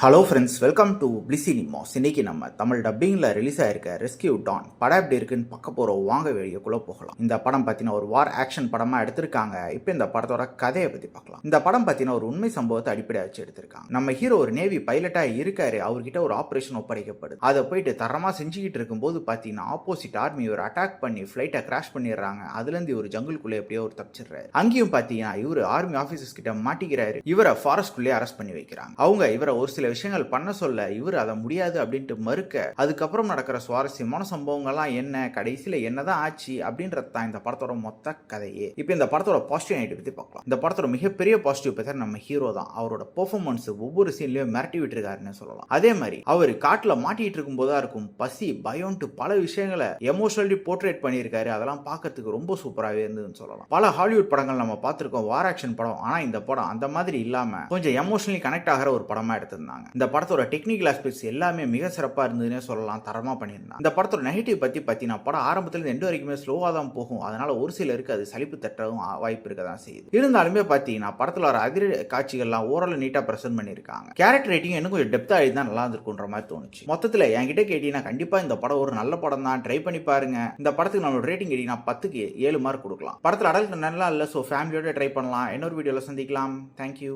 Hello friends, welcome to பிளிசினிமாஸ். இன்னைக்கு நம்ம தமிழ் டப்பிங்கில் ரிலீஸ் ஆயிருக்க ரெஸ்கியூ டான் படம் எப்படி இருக்குன்னு பார்க்க போகிறோம். வாங்க வெளியக்குள்ளே போகலாம். இந்த படம் பார்த்தீங்கன்னா ஒரு வார் ஆக்ஷன் படமாக எடுத்திருக்காங்க. இப்போ இந்த படத்தோட கதையை பற்றி பார்க்கலாம். இந்த படம் பார்த்தீங்கன்னா ஒரு உண்மை சம்பவத்தை அடிப்படையாக வச்சு எடுத்திருக்காங்க. நம்ம ஹீரோ ஒரு நேவி பைலட்டாக இருக்காரு. அவர்கிட்ட ஒரு ஆப்ரேஷன் ஒப்படைக்கப்படுது. அதை போயிட்டு தரமாக செஞ்சுக்கிட்டு இருக்கும்போது பார்த்தீங்கன்னா ஆப்போசிட் ஆர்மி ஒரு அட்டாக் பண்ணி ஃப்ளைட்டை கிராஷ் பண்ணிடுறாங்க. அதுலேருந்து ஒரு ஜங்குள்குள்ளே எப்படியோ ஒரு தப்பிச்சிடுறாரு. அங்கேயும் பார்த்தீங்கன்னா இவர் ஆர்மி ஆஃபீஸர்ஸ் கிட்ட மாட்டிக்கிறாரு. இவரை ஃபாரஸ்ட்குள்ளேயே அரெஸ்ட் பண்ணி வைக்கிறாங்க. அவங்க இவரை ஒரு சில விஷயங்கள் பண்ண சொல்ல இவர் அதை முடியாது அப்படின்ட்டு மறுக்க, அதுக்கப்புறம் நடக்கிற சுவாரஸ்யமான சம்பவங்கள்லாம் என்ன, கடைசியில் என்னதான் ஆச்சு அப்படின்றது தான் இந்த படத்தோட மொத்த கதையே. இப்போ இந்த படத்தோட பாசிட்டிவ் நைட் பத்தி பார்க்கலாம். இந்த படத்தோட மிகப்பெரிய பாசிட்டிவ் பத்தி நம்ம ஹீரோ தான். அவரோட பெர்ஃபார்மன்ஸ் ஒவ்வொரு சீன்லயும் மிரட்டி விட்டுருக்காருன்னு சொல்லலாம். அதே மாதிரி அவர் காட்டுல மாட்டிட்டு இருக்கும் போதா இருக்கும் பசி, பயம்ட்டு பல விஷயங்களை எமோஷனலி போர்ட்ரேட் பண்ணியிருக்காரு. அதெல்லாம் பார்க்கறதுக்கு ரொம்ப சூப்பராகவே இருந்ததுன்னு சொல்லலாம். பல ஹாலிவுட் படங்கள் நம்ம பார்த்திருக்கோம், வார் ஆக்ஷன் படம். ஆனா இந்த படம் அந்த மாதிரி இல்லாம கொஞ்சம் எமோஷனலி கனெக்ட் ஆகிற ஒரு படமா எடுத்திருந்தாங்க. இந்த படத்தோட டெக்னிக்கல் ஆஸ்பெக்ட்ஸ் எல்லாமே மிக சிறப்பாக இருந்ததுன்னே சொல்லலாம். தரமா பண்ணியிருந்தாங்க. இந்த படத்தோட நெகட்டிவ் பத்தி பார்த்தீங்கன்னா படம் ஆரம்பத்துல எண்டு வரைக்குமே ஸ்லோவா தான் போகும். அதனால ஒரு சிலருக்கு அது சலிப்பு தட்டவும் வாய்ப்பு இருக்க தான் செய்யுது. இருந்தாலுமே பார்த்தீங்கன்னா படத்துல வர அதிர காட்சிகள்லாம் ஓரளவு நீட்டா பிரசன்ட் பண்ணியிருக்காங்க. கேரக்டர் ரைட்டிங் இன்னும் கொஞ்சம் டெப்தா எழுதினா நல்லா இருக்குன்ற மாதிரி தோணுச்சு. மொத்தத்தில் என்கிட்ட கேட்டீங்கன்னா கண்டிப்பா இந்த படம் ஒரு நல்ல படம் தான். ட்ரை பண்ணி பாருங்க. இந்த படத்துக்கு நம்மளோட ரேட்டிங் கேட்டீங்கன்னா 10க்கு 7 மார்க் கொடுக்கலாம். படத்தில் அடல்ட் நல்லா இல்லை, ஸோ ஃபேமிலியோட ட்ரை பண்ணலாம். இன்னொரு வீடியோவில் சந்திக்கலாம். தேங்க்யூ.